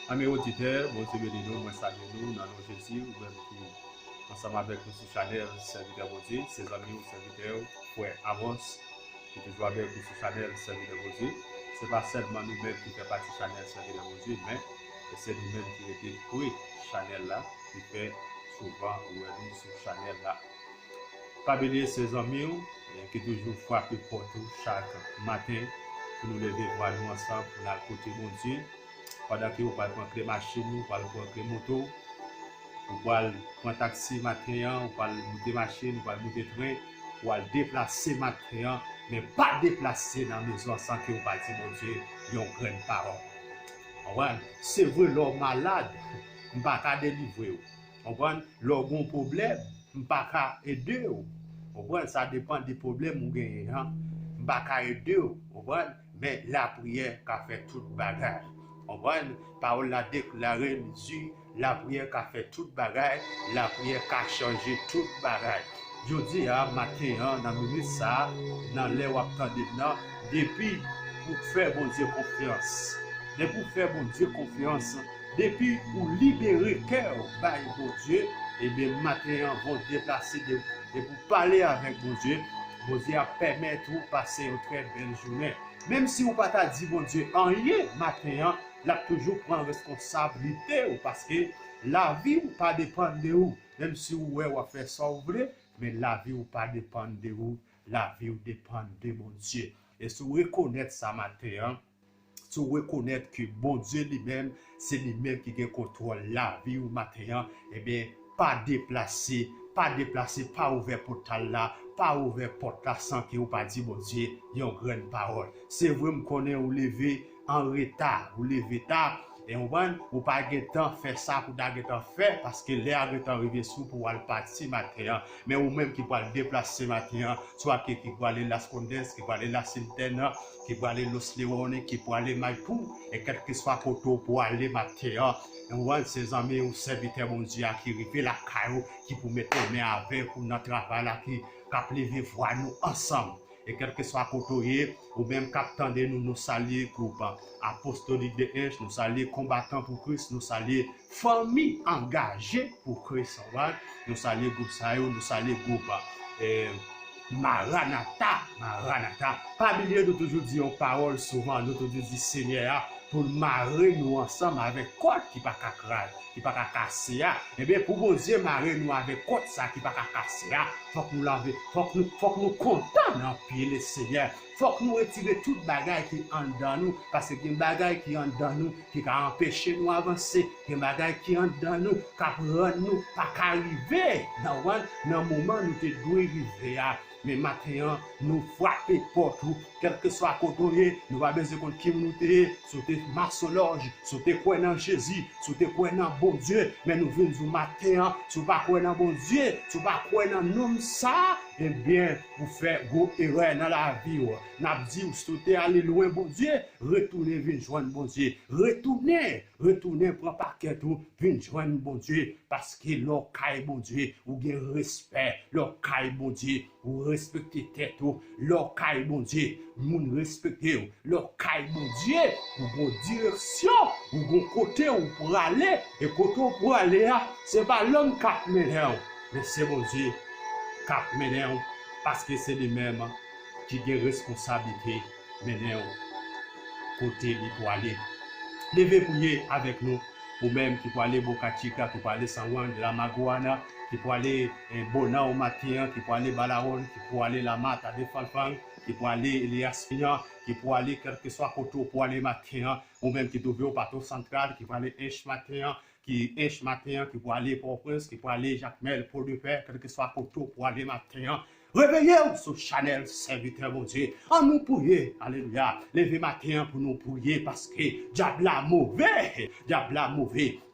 Amis auditeurs, bon Dieu béni nous, moi salue nous, dans le Jésus, ou même qui, ensemble avec nous sur Chanel, serviteur bon Dieu, ses amis ou serviteurs, frère Amos, qui est toujours avec nous sur Chanel, serviteur bon Dieu. Ce n'est pas seulement nous-mêmes qui faisons partie de Chanel, serviteur bon Dieu, mais c'est nous-mêmes qui étions pris Chanel là, qui fait souvent ou nous sur Chanel là. Pas oublier ses amis qui toujours frappent pour tout chaque matin pour nous lever voir nous ensemble pour la côté bon Dieu. Pendant que vous parlez prendre les machines, vous parlez prendre les motos, vous parlez prendre taxi matin, vous parlez monter machine, vous parlez monter train, vous parlez déplacer matin, mais pas déplacer dans la maison sans que vous parlez mon Dieu, une grande parole. C'est vrai, l'homme malade, je ne peux pas délivrer. L'homme bon problème, je ne peux pas aider. Ça dépend des problèmes que vous gagnez. Je ne peux pas aider. Mais la prière qui a fait toute bagarre. Parole la déclaré, la prière qui a fait toute bagarre, la prière qui a changé toute bagarre. Je dis à matin, dans minute ça, dans les waptandina, depuis pour faire bon Dieu confiance, depuis pour faire bon Dieu confiance, depuis pour libérer cœur par bon Dieu, et bien matin vont déplacer et pour parler avec bon Dieu a permettre de passer une très belle journée. Même si vous pas dit bon Dieu en rien matin, là toujours prendre responsabilité parce que la vie ou pas dépend de vous. Même si vous avez fait ça vous voulez, mais la vie ou pas dépend de vous, la vie ou dépend de mon Dieu. Et si vous reconnaissez ça matin, si vous reconnaissez que bon Dieu lui-même, c'est lui-même qui contrôle la vie ou matin, eh bien pas déplacer, pas ouvert portal là, pas ouvert porte là sans que vous pas dit bon Dieu, il y a une grande parole. C'est vrai me connaît ou lever en retard, ou lever tard et on va ou pas de temps faire ça pour d'aller temps faire parce que l'air est arrivé sous pour aller partir matin mais ou même qui va déplacer matin soit qui va aller la Spondens, qui va aller la Sintène, qui va aller Los Leones, qui va aller Maipou et quel que soit côté pour aller matin. On voit ses amis ou serviteurs mon Dieu qui arrivent la caillou qui pour mettre main avec pour notre travail là qui lever voir nous ensemble. Et quel que soit côté ou même captant de nous saluer groupe apostolique de H, nous saluer combattants pour Christ, nous saluer famille engagée pour Christ, nous saluer groupe Sayo, nous saluer groupe Maranatha. Pas oublier de toujours dire une parole souvent, nous toujours dire Seigneur pour marrer nous ensemble avec quoi qui pas craquer, qui pas casser. Et bien pour bon Dieu marrer nous avec quoi ça qui pas casser. Faut que nous laver, faut que nous content dans pied le Seigneur. Faut que nous retirer toute bagaille qui en dans nous parce que une bagaille qui en dans nous qui va empêcher nous avancer, une bagaille qui en dans nous qui rend nous pas arriver dans moment nous te doit arriver. Mais maintenant, nous frappons pour tout, quel que soit côté, nous avons besoin de qui nous sommes, sauter maçonage, sauter quoi dans Jésus, sauter quoi dans bon Dieu, mais nous venons du matin, si pas quoi dans bon Dieu, si pas quoi dans nous ça, eh bien, vous faites gros erreur dans la vie. N'a dit vous souhaitez aller loin bon Dieu, retournez venir joindre bon Dieu, retournez prendre paquet tout, venir joindre bon Dieu parce que leur caille bon Dieu, ou bien respect, leur caille bon Dieu, ou respecter tête ou leur caille bon Dieu, moun respecter leur caille bon Dieu, ou bon direction, ou bon côté où pour aller et côté où pour aller c'est pas l'homme qui mène mais c'est bon Dieu qui mène parce que c'est lui-même qui a responsabilité mène côté pour aller. Levez prier avec nous ou même qui peut aller Boca Chica, qui peut aller San Juan de la Maguana, qui peut aller Bona au matin, qui peut aller Balaron, qui peut aller La Mata de Falfang, qui peut aller Elias Pignan, qui peut aller quel que soit côté pour aller matin, ou même qui trouve au bateau central, qui peut aller H matin, qui peut aller Port-au-Prince, qui peut aller Jacmel, pour le faire, quel que soit côté pour aller matin. Réveillez-vous sur Chanel, serviteur mon Dieu. En nous prier, alléluia. Levez matin pour nous prier parce que diable a mauvais.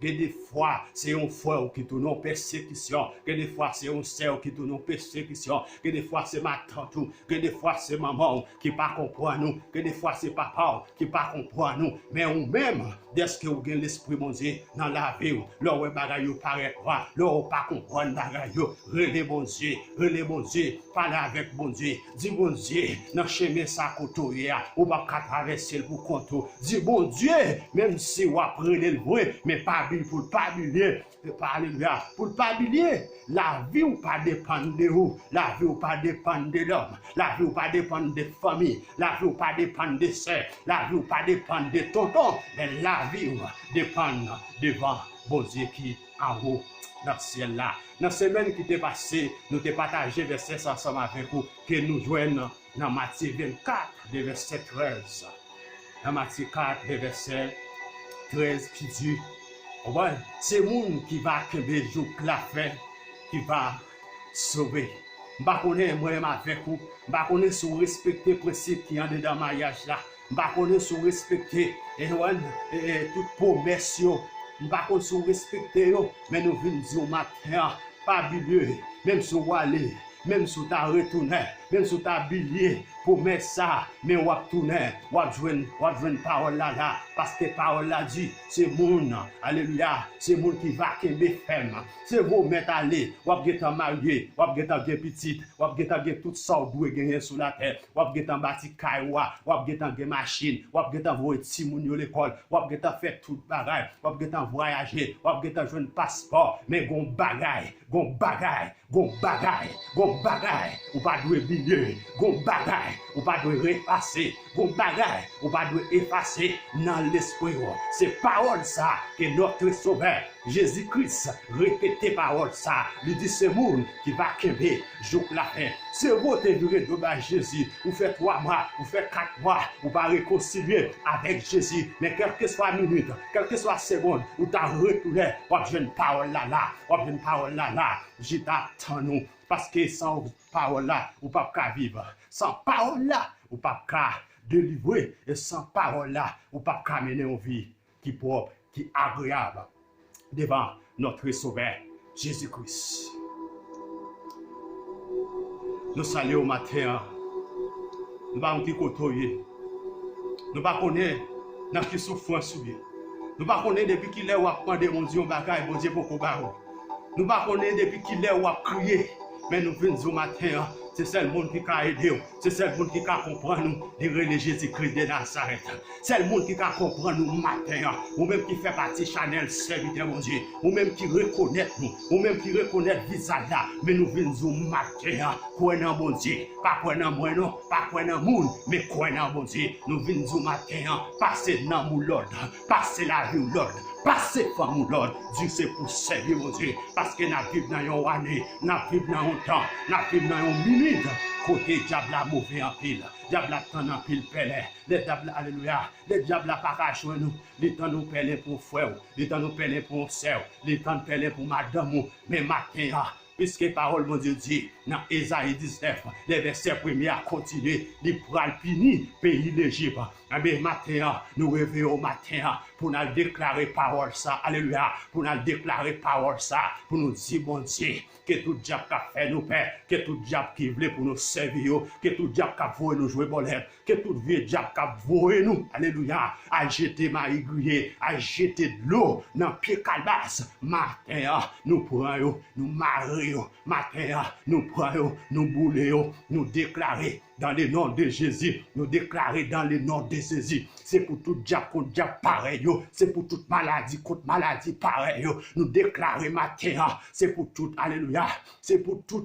Que des fois, c'est un frère qui tourne en persécution. Que des fois, c'est un sœur qui tourne en persécution. Que des fois, c'est ma tante. Que des fois, c'est maman qui pas comprend nous. Que des fois, c'est papa qui pas comprend nous. Mais on même, dès que vous avez l'esprit mon Dieu dans la vie, là où bagaille paraît, là où pas comprendre bagaille, relais mon Dieu. parler avec bon Dieu. Dis bon Dieu, dans le chemin ça côté, ou pas traverser pour compte. Dis bon Dieu, même si on apprend le vrai, mais pas pour pas oublier. Alléluia. Pour pas oublier, la vie ou pas dépend de vous, la vie ou pas dépend de l'homme, la vie ou pas dépend des familles, la vie ou pas dépend des sœurs, la vie ou pas dépend de tonton, mais la vie ou dépend devant bon Dieu qui en haut dans le ciel là. Dans la semaine qui t'est passée, nous t'ai partagé verset ensemble avec vous que nous joignons dans Matthieu 24, de verset 13. Dans Matthieu 4, de verset 13 qui dit, ouais, c'est moun qui va kembe jouk la fait, qui va sauver. M'a connaît moi-même avec vous, m'a connaît sous respecter principe qui en dedans mariage là, m'a connaît sous respecter et toute promesse yo, m'a connaît sous respecter yo, mais nous venons dire matin, pas bilieu, même si vous allez, même si vous retourné, même si vous bilier, promesse ça, mais vous tourner, vous joindre parole là, parce que parole là dit, c'est moun, alléluia, c'est moun qui va kembe femme, c'est vous mettre aller, vous avez marié, vous avez bien petite, vous avez tout ça, vous doit gagner sur la terre, vous avez bâti kaiwa, vous avez machine, vous avez envoyé petit moun à l'école, vous avez fait tout bagay, vous avez voyagé, vous avez joué un passeport, mais gon bagay, ou pas de billet, gon bagay, ou pas de repasser, gon bagay, ou pas de effacer dans l'esprit. C'est parole ça que notre sauveur Jésus-Christ répétait parole ça. Il dit c'est moun qui va kembe jouk la fin. C'est vous te duré de Jésus. Vous faites 3 mois, vous faites 4 mois, vous pas réconcilier avec Jésus. Mais quelle que soit minute, quelle que soit seconde, vous t'as retourné, vous avez une parole là, vous avez une parole là. Je t'attends nous. Parce que sans parole là, vous ne pouvez pas vivre. Sans parole là, vous ne pouvez pas délivrer. Et sans parole là, vous ne pouvez pas mener une vie qui est propre, qui est agréable devant notre Sauveur Jésus-Christ. Nous saluons au matin. Nous ne pouvons pas côtoyer. Nous ne pouvons pas dans qui souffrance. Nous ne pouvons pas depuis qu'il est où à prendre mon Dieu, mon Dieu pour qu'on barre. Nous ne pouvons pas depuis qu'il est où à crier. Mais nous venons au matin, c'est seul monde qui a aidé, c'est seul monde qui a compris nous, de Jésus-Christ de Nazareth. C'est le monde qui a compris nous matin, ou même qui fait partie Chanel, serviteur mon Dieu, ou même qui reconnaît nous, ou même qui reconnaît le visage là. Mais nous venons au matin, croyant bon Dieu, pas croyant moi non, pas croyant monde, mais croyant bon Dieu. Nous venons au matin, passer dans mon l'ordre, passer la vie l'ordre. Passez par mon Lord, Dieu c'est pour servir mon Dieu, parce que nous vivons dans une année, nous vivons dans un temps, nous vivons dans une minute, côté diable a mauvais en pile, diable a tant en pile pelé, le diable, alléluia, le diable a pas caché nous, les temps nous pelé pour frère, les temps nous pelé pour sœur, les temps nous pelé pour madame, mais matin, puisque parole mon Dieu dit, dans Ésaïe 19, les versets premiers à continuer, les pral fini, pays d'Égypte. Mais matin, nous réveillons au matin pour nous déclarer parole ça, alléluia, pour nous déclarer parole ça, pour nous dire, bon Dieu, que tout diable qui a fait nous père, que tout diable qui voulait pour nous servir, que tout diable qui a voulu nous jouer bolette, que tout vieux diable qui a voulu nous, alléluia, à jeter ma aiguille, à jeter de l'eau dans le pied calebasse. Matin, nous prenons, nous marions, matin, nous prenons, nous boulons, nous déclarer dans le nom de Jésus, nous déclarer dans le nom de Jésus. C'est pour tout diable contre diable pareil, c'est pour toute maladie contre maladie pareil. Nous déclarer matin, c'est pour tout, alléluia, c'est pour tout,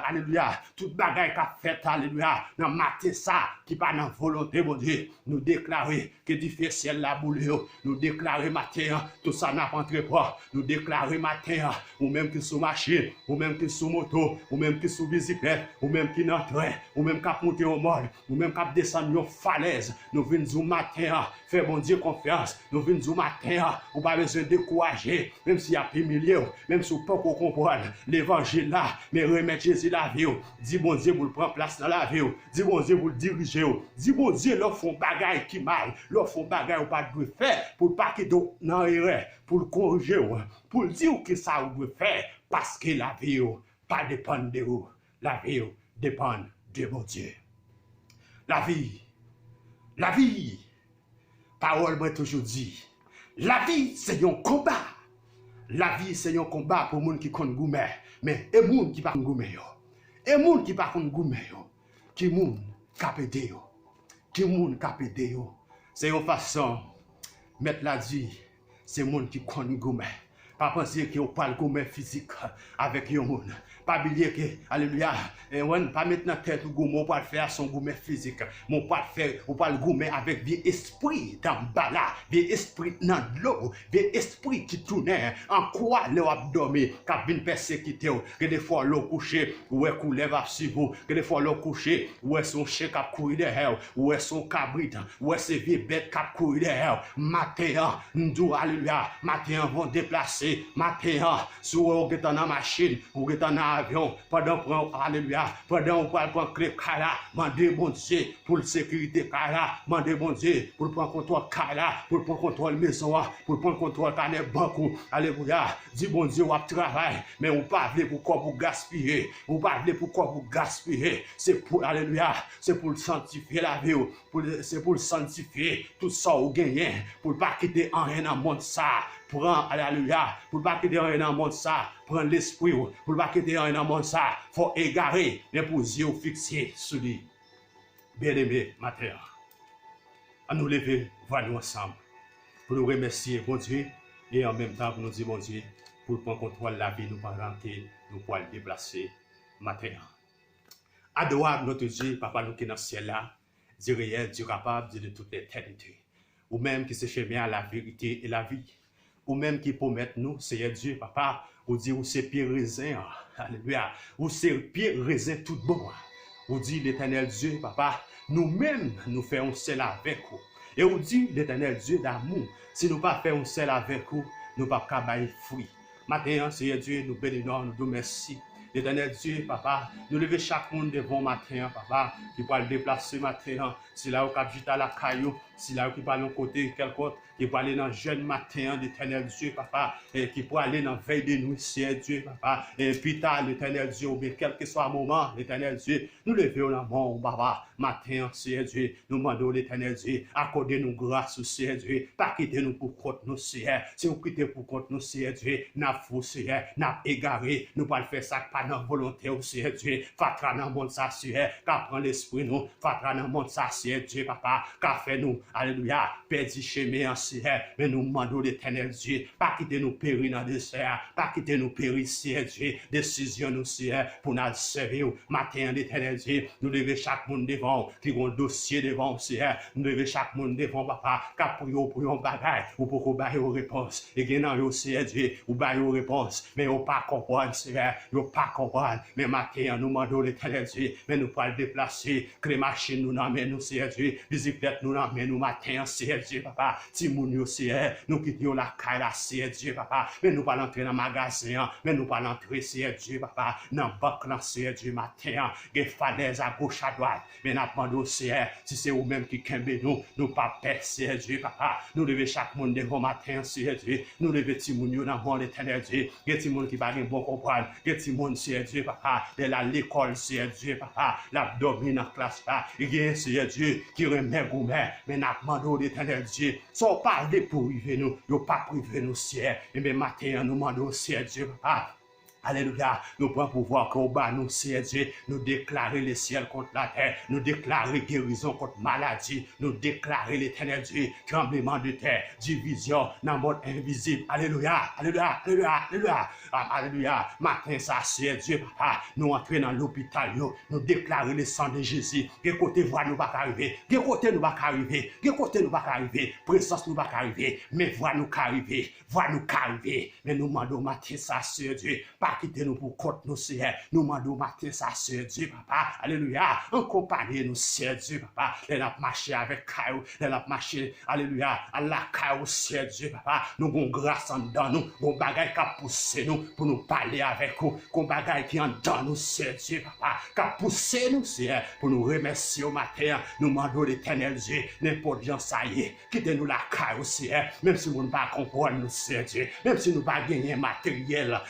alléluia, toute bagaille qu'a fait, alléluia, dans matin ça, qui pas dans volonté, mon Dieu, nous déclarer que du fait ciel la boule, nous déclarer matin, tout ça n'a pas entré pas, nous déclarer matin, ou même qui sous machine, ou même qui sous moto, ou même qui sous bicyclette, ou même qui dans train, ou même qui monter au mall, ou même qui descendre une falaise, nous venons au matin, faire bon Dieu confiance, nous venons au matin, ou pas besoin de décourager, même s'il y a plus milieu, même si vous ne pouvez pas comprendre l'évangile là, mais remettre Jésus la vie, dis bon Dieu pour le prendre place dans la vie, dis bon Dieu pour le diriger, dis bon Dieu leur font bagaille qui mal, leur font bagaille ou pas de faire, pour pas qu'il y ait erreur, pour le corriger, pour dire que ça vous doit faire, parce que la vie pas dépend de vous, la vie dépend de mon Dieu. La vie, parole moi toujours dit, la vie c'est un combat. La vie c'est un combat pour les gens qui connaissent gourmet, mais les gens qui ne connaissent pas gourmet. Et moun qui pas kon goumen yo, qui moun kapede yo, qui moun kapede yo. C'est une façon, mettre la dit, c'est moun qui kon goumen. Pas penser que vous parlez goumen physique avec yon moun. Pas oublier que, alléluia, pas mettre dans la tête ou gourmet, pas faire son gourmet physique. Mon pas faire, ou pas le gourmet avec vieux esprit dans bas là, vieux esprit dans l'eau, vieux esprit qui tourne en quoi le abdomen, qui vient persécuter, que des fois l'eau couché, ou est coulé va sur vous, que des fois l'eau couché, ou est son chien qui courir derrière, ou est son cabrit, ou est ses vieux bêtes qui courir derrière. Matin, nous alléluia, matin vont déplacer, matin, si vous êtes dans la machine, vous êtes dans avion, pendant alléluia, pendant on parle prendre clé kala, mandez bon Dieu pour la sécurité kala, mandez bon Dieu pour prendre contrôle kala, pour prendre contrôle maison, pour prendre contrôle canet banque, alléluia, dis bon Dieu on travail, mais on pas veut pourquoi vous gaspiller, on pas veut pourquoi vous gaspiller, c'est pour alléluia, c'est pour sanctifier la vie, c'est pour sanctifier tout ça ou gagner, pour pas quitter en rien dans le monde ça. Prends, alléluia, pour ne pas quitter un dans le monde ça, prends l'esprit, pour ne pas quitter un dans le monde ça, il faut égarer, mais pour yeux fixer sur lui. Bien-aimé, matin, à nous lever, voir nous ensemble, pour nous remercier, bon Dieu, et en même temps pour nous dire, bon Dieu, pour prendre contrôle de la vie, nous parents que nous pouvons le déplacer, matin. Adorable notre Dieu, Papa, nous qui dans le ciel là, Dieu réel, Dieu capable, Dieu de toute l'éternité, ou même qui se chemin à la vérité et la vie. Ou même qui promettent nous, Seigneur Dieu, Papa, ou dit ou c'est pire raisin, alléluia, ou c'est pire raisin tout bon. Ou dit l'Éternel Dieu, Papa, nous-mêmes nous faisons cela avec vous. Et ou dit l'Éternel Dieu d'amour, si nous pas faisons cela avec vous, nous ne pouvons pas bailler fruit. Maintenant, Seigneur Dieu, nous bénissons, nous disons merci. L'Éternel Dieu, Papa, nous levons chaque monde devant matin, Papa, qui peut le déplacer matin, si là où capite à la caillou, si là où qui parle d'un côté, quelque autre, qui peut aller dans le jeune matin, l'Éternel Dieu, Papa, et qui peut aller dans la veille de nuit, Seigneur Dieu, Papa, et puis tard, l'Éternel Dieu, ou bien quel que soit le moment, l'Éternel Dieu, nous levons la main, Papa, matin, Seigneur Dieu, nous demandons l'Éternel Dieu, accordez-nous grâce, Seigneur Dieu, pas quitter nous pour compte nous, Seigneur, si vous quittez pour compte nous, Seigneur Dieu, n'a fou, Seigneur, n'a égaré, nous pas le faire ça, pas dans volonté, Seigneur Dieu, fatra dans le monde ça, Seigneur, qu'a prend l'esprit nous, fatra dans le monde ça, Seigneur Dieu, Papa, qu'a fait nous, alléluia, perdu chemin, Seigneur, mais nous demandons l'Éternel Dieu, pas quitter nous périr dans le désert, pas quitter nous périr, Seigneur Dieu, décision nous, Seigneur, pour nous servir, matin, l'Éternel Dieu, nous levons chaque monde devant, qui ont un dossier devant, Seigneur, nous levons chaque monde devant, Papa, qu'a pour un bagage, ou pour qu'on baille aux réponses, et que dans Seigneur Dieu, ou baille aux réponses, mais on pas comprendre, Seigneur, on pas comprendre, mais matin, nous demandons l'Éternel Dieu, mais nous pas le déplacer, que les machines nous n'emmènent, nous, Seigneur Dieu, les bicyclettes nous n'emmènent, nous matin, Seigneur Dieu, Papa, Timounio, Seigneur, nous quittons la caille, Seigneur Dieu, Papa, mais nous pas l'entrer dans le magasin, mais nous pas l'entrer, Seigneur Dieu, Papa, dans la banque, Seigneur Dieu, matin, des falaises à gauche, à droite, mais nous demandons, Seigneur, si c'est vous-même qui kembe nous pas perdre, Seigneur Dieu, Papa, nous levons chaque monde devant matin, Seigneur Dieu, nous levons Timounio dans le monde éternel Dieu, il y a des gens qui ne peuvent pas comprendre, il y a des gens, Seigneur Dieu, Papa, de l'école, Seigneur Dieu, Papa, l'abdomen dans la classe, il y a, Seigneur Dieu, qui remet gourmet, mais nous demandons l'éternel Dieu, sans parler pour priver nous, nous pas priver nous, Seigneur, mais matin, nous demandons, Seigneur Dieu, Papa, alléluia, nous prenons pouvoir qu'au bas nous, Seigneur Dieu, nous déclarer le ciel contre la terre, nous déclarer guérison contre maladie, nous déclarer l'éternel Dieu, tremblement de terre, division dans le monde invisible. Alléluia, alléluia, alléluia, alléluia, alléluia. Matin, ça, Seigneur Dieu, Papa, nous entrons dans l'hôpital, nous déclarer le sang de Jésus. Quel côté voix nous va arriver, quel côté nous va arriver, quel côté nous va arriver, présence nous va arriver, mais voix nous arriver, voix nous arriver. Mais nous demandons matin, ça, Seigneur Dieu, pas quitter nous pour compte nous, Seigneur. Nous demandons matin ça, Seigneur Dieu, Papa. Alléluia. En compagnie nous, Seigneur Dieu, Papa. Elle a marché avec Caillou. Elle a marché, alléluia, à la Caillou, Seigneur Dieu, Papa. Nous avons grâce en dedans nous. Nous avons bagaille qui a poussé nous pour nous parler avec vous. Nous avons bagaille qui en dedans nous, Seigneur Dieu, Papa. Qui a poussé nous, Seigneur, pour nous remercier au matin. Nous demandons l'éternel Dieu, n'importe gens ça y est. Quittez-nous la Caillou, Seigneur. Même si nous ne pas comprendre nous, Seigneur Dieu. Même si nous ne pas gagner matériel.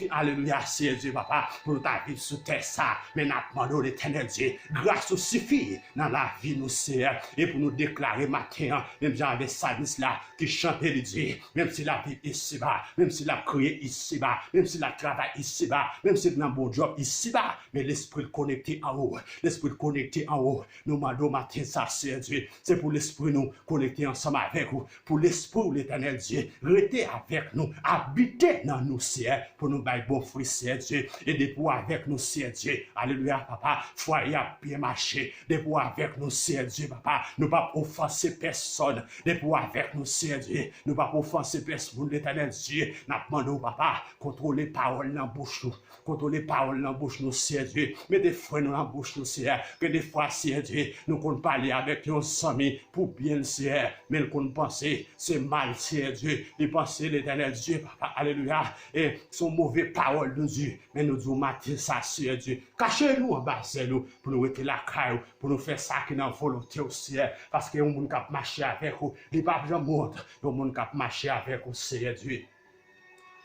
Alléluia. alléluia, Seigneur Dieu, papa, pour nous vivre sur terre ça. Mais nous demandons l'éternel Dieu, grâce au suffit dans la vie, nous, Seigneur, et pour nous déclarer matin, même j'avais Sadis là, qui chantait le Dieu, même si la vie ici-bas, même si la crié ici-bas, même si la travail ici-bas, même si dans bon job ici-bas, mais l'esprit connecté en haut, l'esprit connecté en haut, nous demandons matin ça, Seigneur Dieu, c'est pour l'esprit nous connecter ensemble avec vous, pour l'esprit l'éternel Dieu, rester avec nous, habiter dans nous, Seigneur, pour nous bailler bon fruit, Seigneur Dieu, et des pour avec nous, Seigneur Dieu, alléluia, papa, foyer a bien marché, des pour avec nous, Seigneur Dieu, papa, nous pas offenser personne, des pour avec nous, Seigneur Dieu, nous pas offenser personne, l'éternel Dieu, nous demandons, papa, contrôler paroles dans la bouche nous, contrôler paroles dans la bouche nous, Seigneur Dieu, mettez frein dans la bouche nous, Seigneur, que des fois, Seigneur Dieu, nous comptons parler avec nos amis pour bien le Seigneur, mais nous comptons penser, c'est mal, Seigneur Dieu, les pensées l'éternel Dieu, papa, alléluia, et son mauvais paroles de Dieu, mais nous disons matin ça, Seigneur Dieu, cachez-nous en bas, nous, pour nous rester la caille, pour nous faire ça qui est dans volonté au Seigneur, parce que nous cap marcher avec vous, les pas besoin de monde, nous cap marcher avec vous, Seigneur Dieu,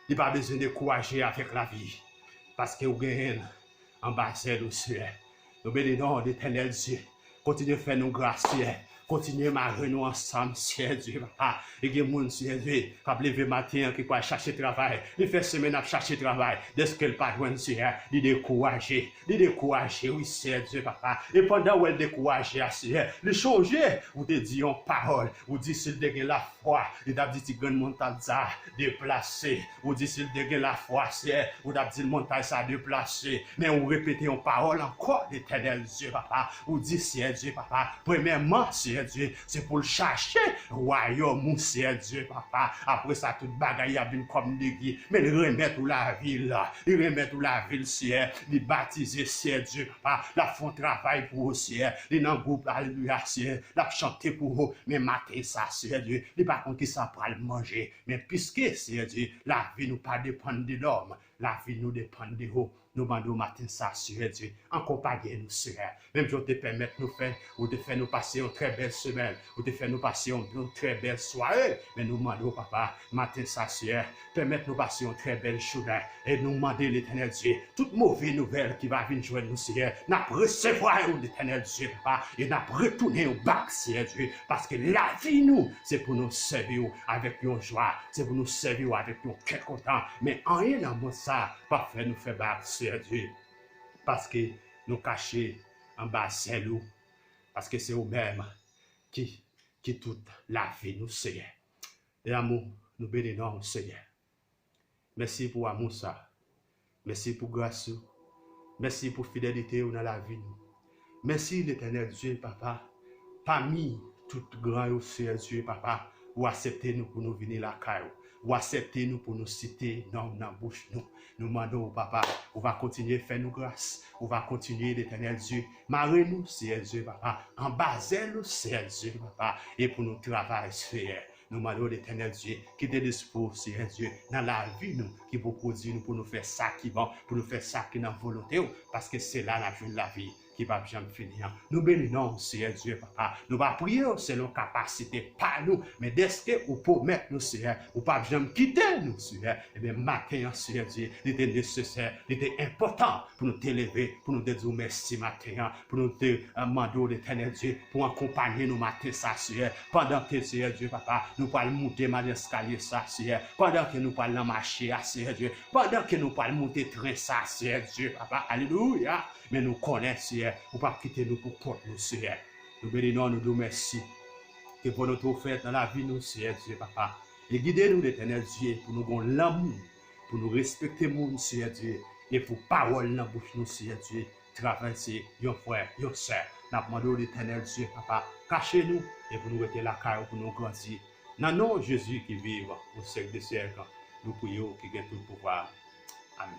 il pas besoin de courager avec la vie, parce que vous gagnez en bas, au Seigneur, nous bénissons l'éternel Dieu, continuez à faire nous grâce, Seigneur. Continuez à marrer nous ensemble, Seigneur Dieu, papa. Et que mon Seigneur Dieu, qui a levé matin, qui va chercher travail, il fait semaine à chercher travail. Dès qu'elle pas de Seigneur, il découragé, oui, Seigneur Dieu, papa. Et pendant où elle découragé, Seigneur, il changer, vous te dit en parole, vous dites s'il dégaine la foi, il a dit si grand montagne ça déplacé, vous dites s'il dégaine la foi, Seigneur, vous a dit le montagne ça déplacé, mais vous répétez en parole encore l'éternel Dieu, papa. Vous dites, Seigneur Dieu, papa, premièrement, Seigneur Dieu, c'est pour le chercher, royaume, mon Seigneur Dieu, papa. Après ça, toute bagaille a vu comme l'église, mais il remet toute la ville, il remet toute la ville, Seigneur, il baptise, Seigneur Dieu, papa, la font travail pour vous, Seigneur, il dans groupe, alléluia, Seigneur, la chanter pour vous, mais mater ça, Seigneur Dieu, il pas contre qui ça pour le manger, mais puisque, Seigneur Dieu, la vie nous pas dépend de l'homme, la vie nous dépend de vous. Nous demandons matin ça, Seigneur Dieu, accompagnez nous, Seigneur. Même si on te permet de nous faire, ou de faire nous passer une très belle semaine, ou de faire nous passer une très belle soirée, mais nous demandons, papa, matin ça, Seigneur, permettre nous passer une très belle journée, et nous demander l'éternel Dieu, toute mauvaise nouvelle qui va venir joindre nous, Seigneur, n'a recevoir l'éternel Dieu, papa, et n'a retourner au bac, Seigneur Dieu, parce que la vie, nous, c'est pour nous servir avec une joie, c'est pour nous servir avec un cœur content, mais en rien dans ça, pas faire nous faire bac, Seigneur Dieu, parce que nous cachons en bas c'est nous, parce que c'est vous-même qui toute la vie nous Seigneur. Et amour, nous bénissons Seigneur. Merci pour amour ça. Merci pour grâce. Merci pour fidélité dans la vie nous. Merci l'éternel Dieu, papa. Parmi tout grand Seigneur Dieu, papa, ou accepter nous pour nous venir la caille. Ou accepter nous pour nous citer dans la bouche nous. Nous demandons au papa, on va continuer à faire nous grâce, on va continuer l'éternel Dieu, marrer-nous, Seigneur Dieu, papa, en bas nous, Seigneur Dieu, papa, et pour nous travailler, Seigneur. Nous demandons l'éternel Dieu, qui te dispose, Seigneur Dieu, dans la vie, nous, qui vous produit nous pour nous faire ça qui va, pour nous faire ça qui est dans la volonté, parce que c'est là la vie de la vie. Qui va jamais finir. Nous bénissons, Seigneur Dieu, papa. Nous va prier selon capacité, pas nous, mais dès que vous pouvez mettre nous, Seigneur, vous pas jamais quitter nous, Seigneur. Eh bien, matin, Seigneur Dieu, il était nécessaire, il était important pour nous t'élever, pour nous te dire merci matin, pour nous te demander l'éternel Dieu, pour accompagner nous matin, ça, Seigneur. Pendant que, Seigneur Dieu, papa, nous parlons monter dans l'escalier, ça, Seigneur. Pendant que nous parlons marcher, Seigneur Dieu. Pendant que nous parlons monter train, ça, Seigneur Dieu, papa. Alléluia. Mais nous connaissons, Seigneur, pour ne pas quitter nous pour compte nous, Seigneur. Nous bénissons, nous disons merci. Que pour notre offerte dans la vie, nous, Seigneur Dieu, papa. Et guidez-nous, l'éternel Dieu, pour nous donner l'amour, pour nous respecter, mon Seigneur Dieu. Et pour parole dans la bouche, nous, Seigneur Dieu, traverser, yon frère, yon sœur. Nous demandons, l'éternel Dieu, papa, cachez-nous et pour nous rester la caille, pour nous grandir. Dans le nom de Jésus qui vit au siècle des siècles, nous prions, qui gagne tout le pouvoir. Amen.